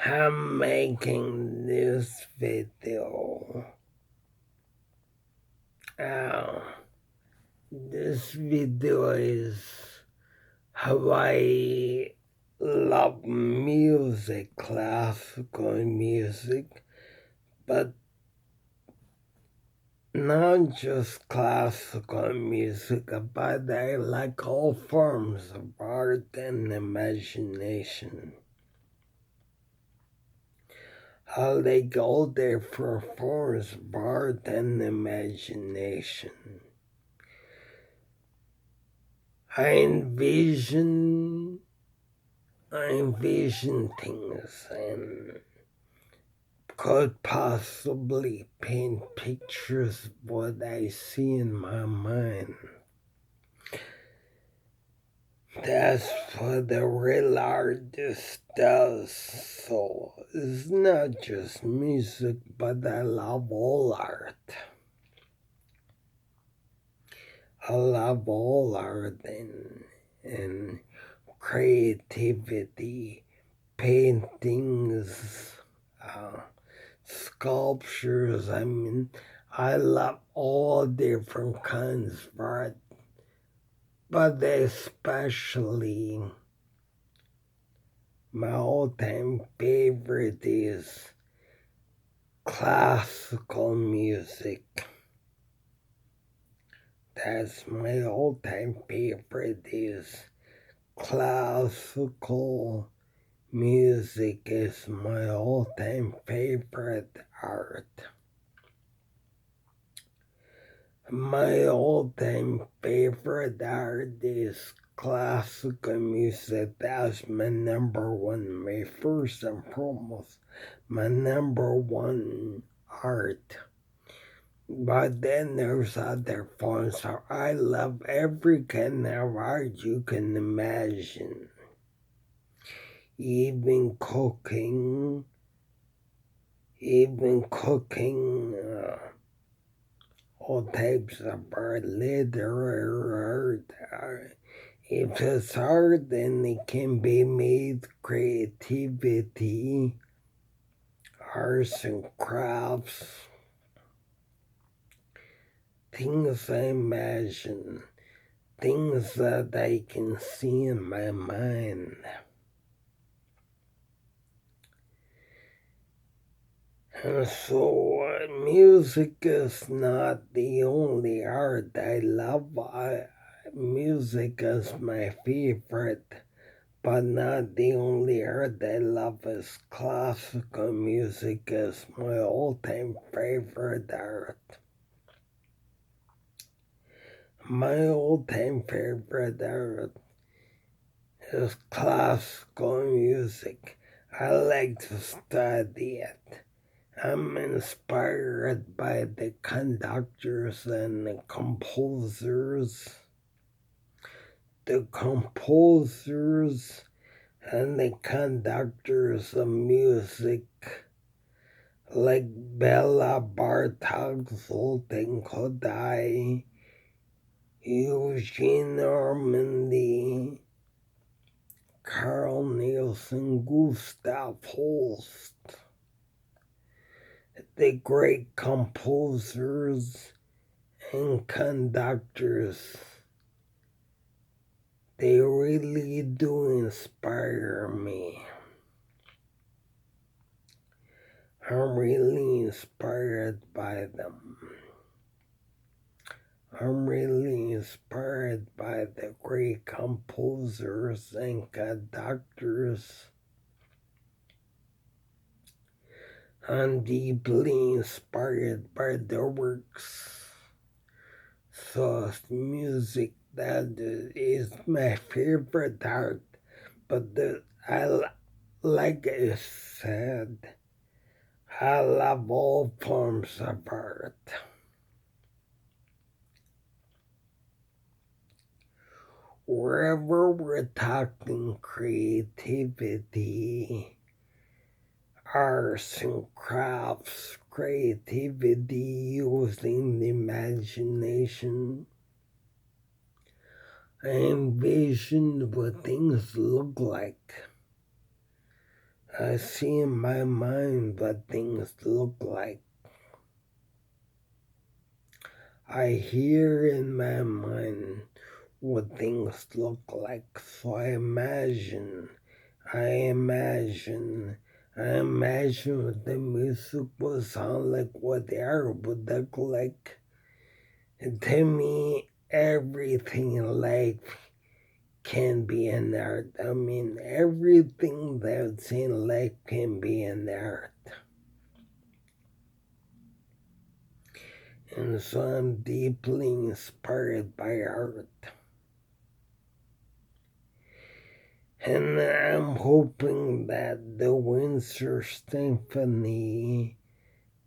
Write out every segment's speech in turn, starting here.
I'm making this video. Uh, this video is how I love music, classical music, but not just classical music, but I like all forms of art and imagination. How they go there for forms of art and imagination. I envision things and could possibly paint pictures of what I see in my mind. That's what the real artist does. So it's not just music, but I love all art. I love all art and creativity, paintings, sculptures. I mean, I love all different kinds of art, but especially my all-time favorite is classical music. That's my all-time favorite is classical music is my all-time favorite art. My all-time favorite art is classical music. That's my number one, my first and foremost, my number one art. But then there's other forms. So I love every kind of art you can imagine. Even cooking, all types of art, literary art. If it's art, then it can be made creativity, arts and crafts, things I imagine, things that I can see in my mind. And so music is not the only art I love. Music is my favorite, but not the only art I love is classical music is my all-time favorite art. My all-time favorite art is classical music. I like to study it. I'm inspired by the conductors and the composers and the conductors of music like Bela Bartok, Zoltan Kodály, Eugene Ormandy, Carl Nielsen, Gustav Holst, the great composers and conductors. They really do inspire me. I'm really inspired by them. I'm really inspired by the great composers and conductors. I'm deeply inspired by their works. So music that is my favorite art, but like I said, I love all forms of art. Wherever we're talking creativity, arts and crafts, creativity using the imagination, I envision what things look like. I see in my mind what things look like. I hear in my mind what things look like. So I imagine what the music would sound like, what the art would look like. And to me, everything in life can be an art. I mean, everything that's in life can be an art. And so I'm deeply inspired by art. And I'm hoping that the Windsor Symphony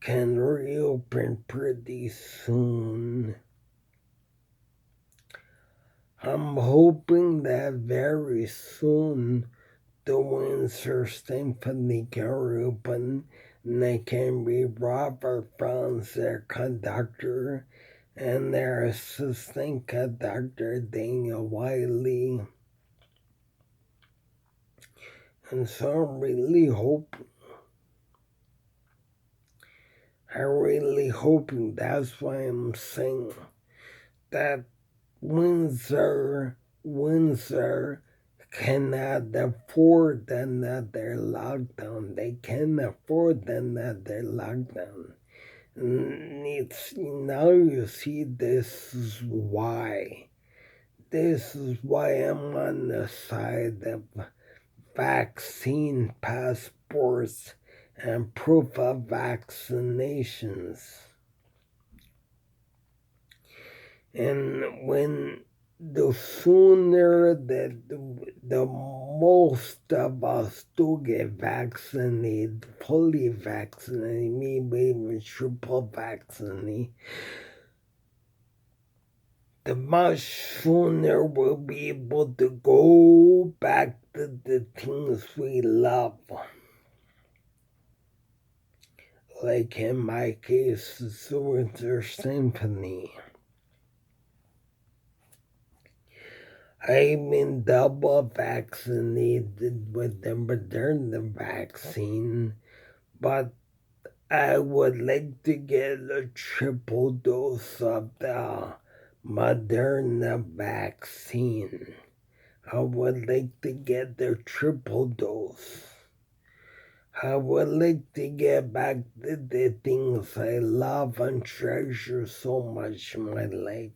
can reopen pretty soon. I'm hoping that very soon the Windsor Symphony can reopen and they can be Robert Franz, their conductor, and their assistant conductor, Daniel Wiley. And so I'm really hoping that's why I'm saying that Windsor cannot afford another lockdown. They can't afford another lockdown. And now you see this is why. This is why I'm on the side of vaccine passports and proof of vaccinations. And when the sooner that the most of us do get vaccinated, fully vaccinated, maybe even triple vaccinated, the much sooner we'll be able to go back to the things we love. Like in my case, the Windsor Symphony. I've been double vaccinated with the Moderna vaccine, but I would like to get a triple dose of the Moderna vaccine. I would like to get the triple dose. I would like to get back to the things I love and treasure so much in my life.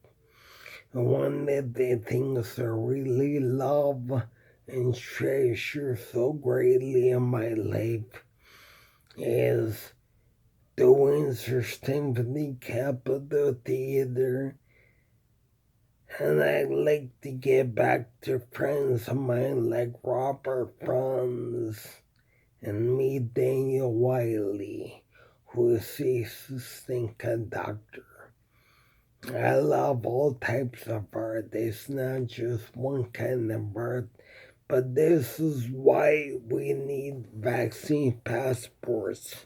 One of the things I really love and treasure so greatly in my life is the Windsor Symphony Capitol Theater. And I'd like to get back to friends of mine like Robert Franz and meet Daniel Wiley, who is the assistant conductor. I love all types of art. It's not just one kind of art, but this is why we need vaccine passports.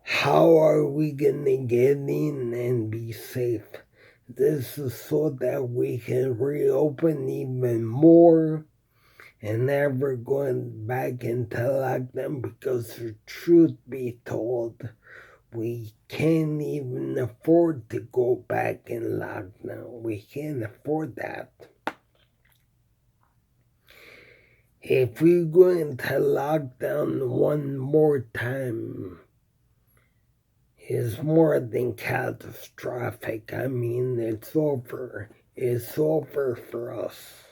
How are we going to get in and be safe? This is so that we can reopen even more and never going back into lockdown, because the truth be told, we can't even afford to go back in lockdown. We can't afford that. If we go into lockdown one more time, it's more than catastrophic. I mean, it's over. It's over for us.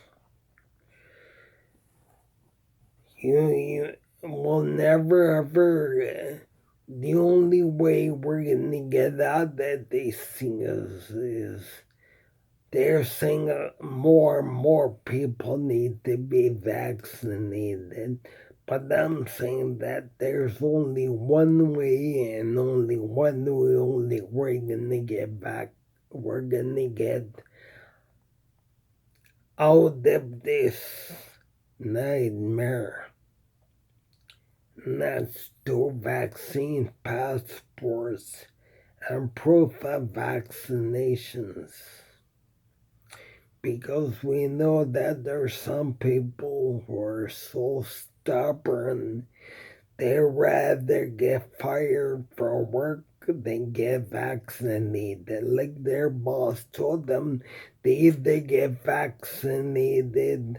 You will never ever. The only way we're gonna get out of these things is they're saying more and more people need to be vaccinated. But I'm saying that there's only one way and only one way only we're gonna get back. We're gonna get out of this nightmare. And that's through vaccine passports and proof of vaccinations. Because we know that there are some people who are so stubborn. They rather get fired from work than get vaccinated. Like their boss told them, they either get vaccinated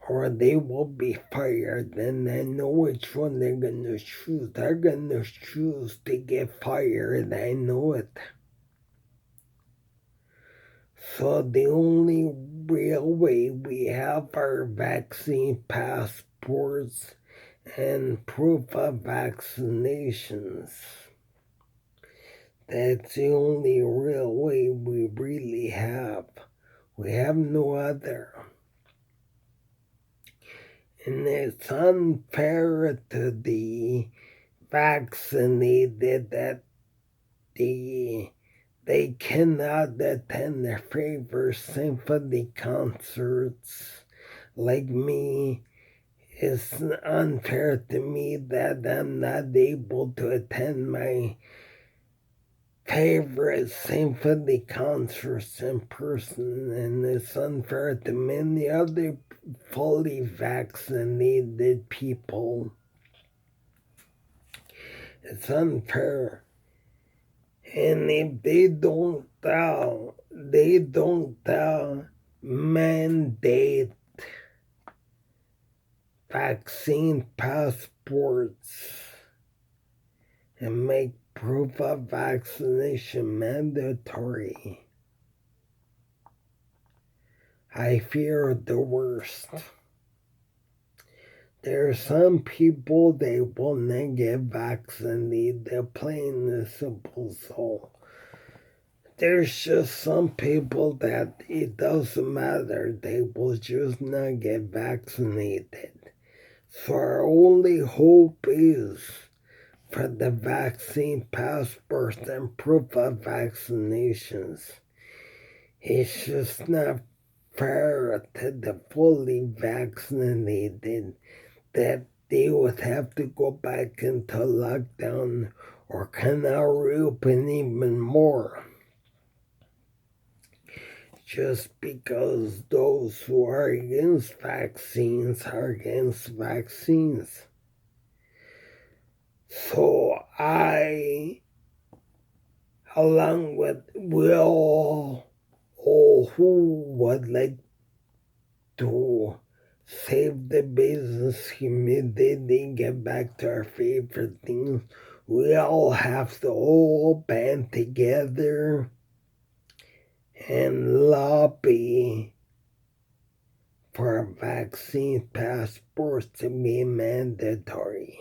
or they will be fired. And I know which one they're gonna choose. They're gonna choose to get fired. I know it. So the only real way we have our vaccine passports and proof of vaccinations. That's the only real way we really have. We have no other. And it's unfair to the vaccinated that they cannot attend their favorite symphony concerts like me. It's unfair to me that I'm not able to attend my favorite symphony concerts in person, and it's unfair to many other fully vaccinated people. It's unfair. And if they don't mandate vaccine passports and make proof of vaccination mandatory, I fear the worst. There are some people they will not get vaccinated. They're plain and simple. So there's just some people that it doesn't matter. They will just not get vaccinated. So our only hope is for the vaccine passports and proof of vaccinations. It's just not fair to the fully vaccinated that they would have to go back into lockdown or cannot reopen even more. Just because those who are against vaccines are against vaccines. So I, along with Will, who would like to save the business community and get back to our favorite things, we all have to all band together and lobby for vaccine passports to be mandatory.